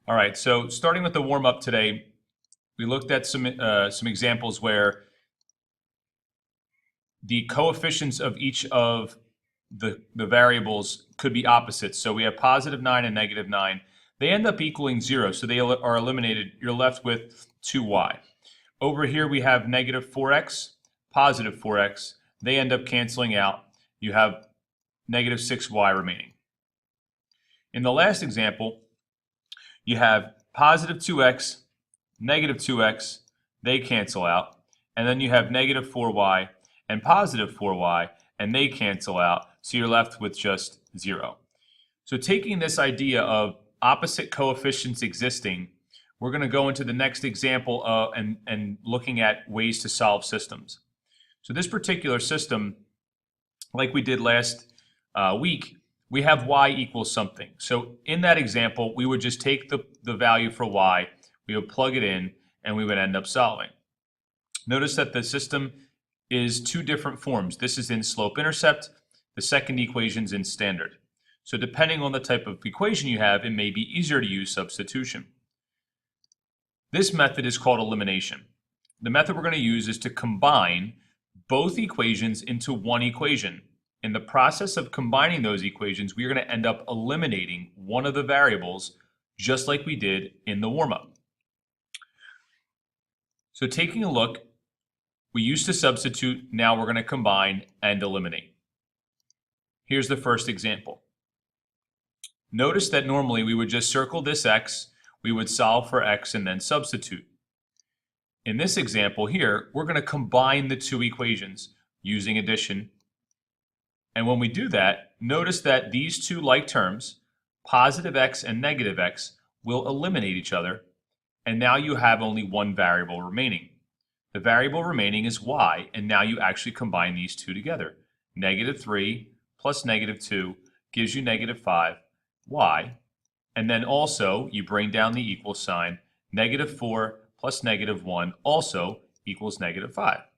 All right, so starting with the warm-up today, we looked at some examples where the coefficients of each of the variables could be opposites. So we have +9 and -9. They end up equaling 0, so they are eliminated. You're left with 2y. Over here we have -4x, +4x. They end up canceling out. You have -6y remaining. In the last example, you have +2x, -2x, they cancel out. And then you have -4y and +4y, and they cancel out. So you're left with just 0. So taking this idea of opposite coefficients existing, we're going to go into the next example and looking at ways to solve systems. So this particular system, like we did last week, we have y equals something. So in that example, we would just take the value for y, we would plug it in, and we would end up solving. Notice that the system is two different forms. This is in slope-intercept. The second equation is in standard. So depending on the type of equation you have, it may be easier to use substitution. This method is called elimination. The method we're going to use is to combine both equations into one equation. In the process of combining those equations, we are going to end up eliminating one of the variables, just like we did in the warm-up. So taking a look, we used to substitute, now we're going to combine and eliminate. Here's the first example. Notice that normally we would just circle this x, we would solve for x and then substitute. In this example here, we're going to combine the two equations using addition. And when we do that, notice that these two like terms, positive x and negative x, will eliminate each other. And now you have only one variable remaining. The variable remaining is y, and now you actually combine these two together. -3 plus -2 gives you -5y. And then also, you bring down the equal sign. -4 plus -1 also equals -5.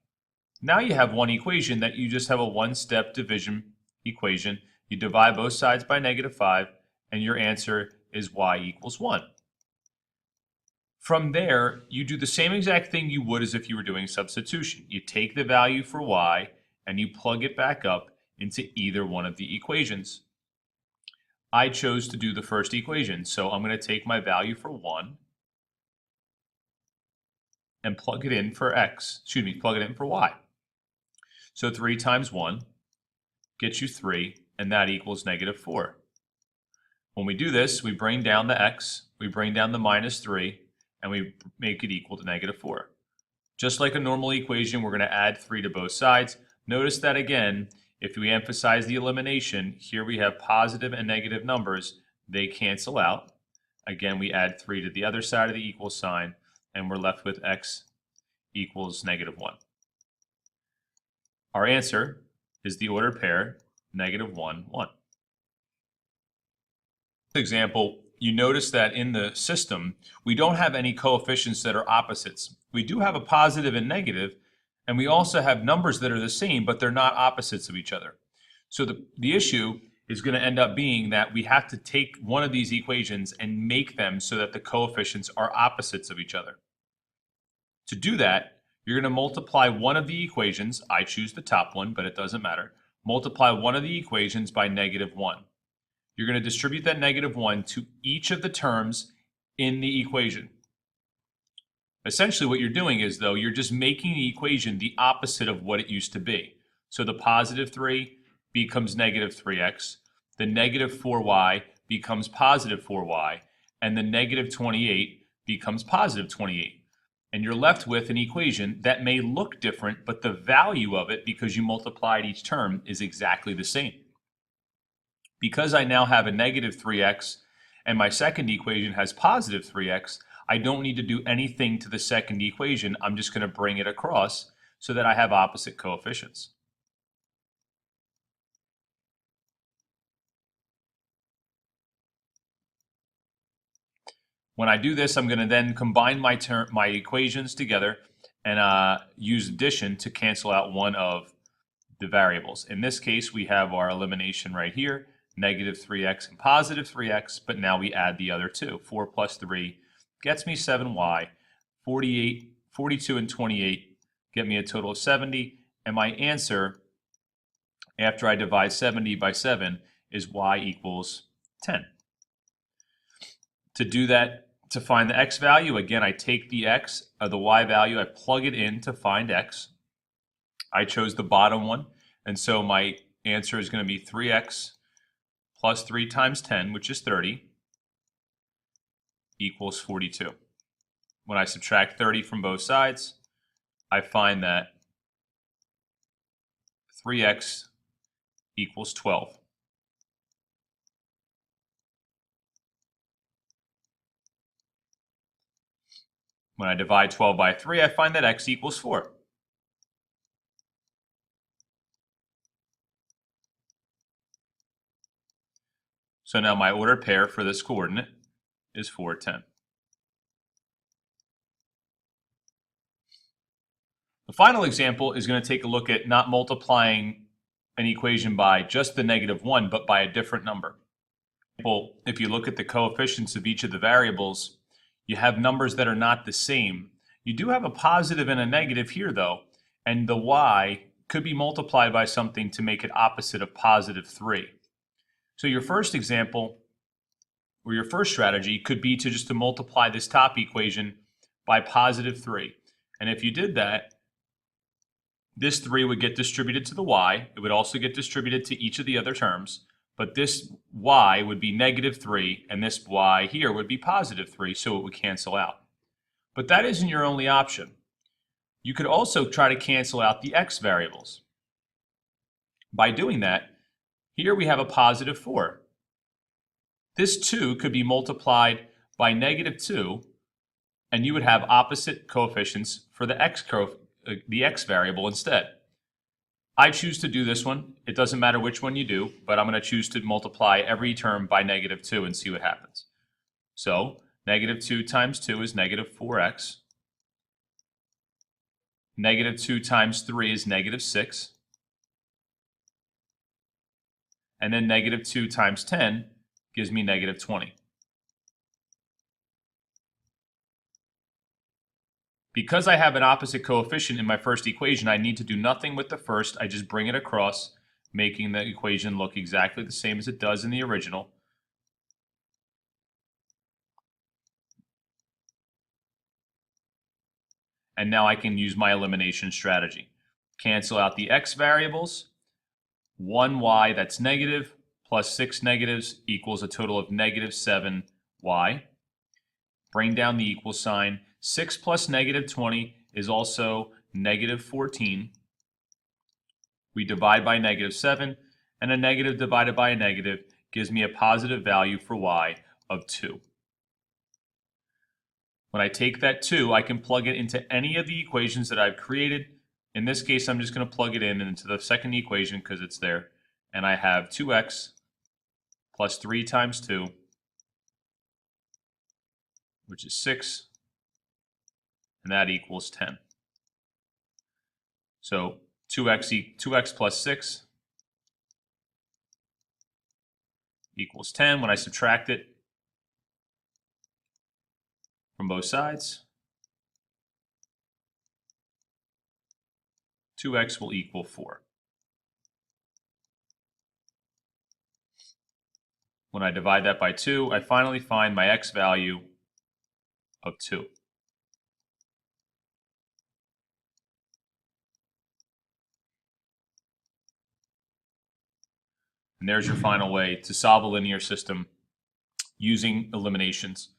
Now you have one equation that you just have a one-step division equation. You divide both sides by -5, and your answer is y equals 1. From there, you do the same exact thing you would as if you were doing substitution. You take the value for y, and you plug it back up into either one of the equations. I chose to do the first equation, so I'm going to take my value for 1 and plug it in for plug it in for y. So 3 times 1 gets you 3, and that equals -4. When we do this, we bring down the x, we bring down the -3, and we make it equal to -4. Just like a normal equation, we're going to add 3 to both sides. Notice that again, if we emphasize the elimination, here we have positive and negative numbers. They cancel out. Again, we add 3 to the other side of the equal sign, and we're left with x equals -1. Our answer is the ordered pair -1, 1. Example, you notice that in the system, we don't have any coefficients that are opposites. We do have a positive and negative, and we also have numbers that are the same, but they're not opposites of each other. So the issue is going to end up being that we have to take one of these equations and make them so that the coefficients are opposites of each other. To do that, you're going to multiply one of the equations. I choose the top one, but it doesn't matter. Multiply one of the equations by -1. You're going to distribute that -1 to each of the terms in the equation. Essentially what you're doing is, though, you're just making the equation the opposite of what it used to be. So the +3 becomes -3x, the -4y becomes +4y, and the -28 becomes +28. And you're left with an equation that may look different, but the value of it, because you multiplied each term, is exactly the same. Because I now have a -3x and my second equation has +3x, I don't need to do anything to the second equation. I'm just going to bring it across so that I have opposite coefficients. When I do this, I'm going to then combine my equations together and use addition to cancel out one of the variables. In this case, we have our elimination right here. negative 3x, and positive 3x, but now we add the other two. 4 plus 3 gets me 7y. 48, 42, and 28 get me a total of 70, and my answer, after I divide 70 by 7, is y equals 10. To do that, to find the x value, again, I take the x, or the y value, I plug it in to find x. I chose the bottom one, and so my answer is going to be 3x plus 3 times 10, which is 30, equals 42. When I subtract 30 from both sides, I find that 3x equals 12. When I divide 12 by 3, I find that x equals 4. So now my ordered pair for this coordinate is 4, 10. The final example is going to take a look at not multiplying an equation by just the -1, but by a different number. Well, if you look at the coefficients of each of the variables, you have numbers that are not the same. You do have a positive and a negative here, though, and the y could be multiplied by something to make it opposite of positive 3. So your first example, or your first strategy, could be to just to multiply this top equation by positive 3. And if you did that, this 3 would get distributed to the y. It would also get distributed to each of the other terms. But this y would be -3, and this y here would be positive 3, so it would cancel out. But that isn't your only option. You could also try to cancel out the x variables. By doing that, here we have a positive 4. This 2 could be multiplied by -2, and you would have opposite coefficients for the x variable instead. I choose to do this one. It doesn't matter which one you do, but I'm going to choose to multiply every term by -2 and see what happens. So -2 times 2 is -4x. -2 times 3 is -6. And then -2 times 10 gives me -20. Because I have an opposite coefficient in my first equation, I need to do nothing with the first. I just bring it across, making the equation look exactly the same as it does in the original. And now I can use my elimination strategy. Cancel out the x variables. 1y, that's negative, plus 6 negatives equals a total of -7y. Bring down the equal sign. 6 plus -20 is also -14. We divide by -7, and a negative divided by a negative gives me a positive value for y of 2. When I take that 2, I can plug it into any of the equations that I've created. In this case, I'm just going to plug it in into the second equation because it's there. And I have 2x plus 3 times 2, which is 6. And that equals 10. So 2x plus 6 equals 10. When I subtract it from both sides, 2x will equal 4. When I divide that by 2, I finally find my x value of 2. And there's your final way to solve a linear system using eliminations.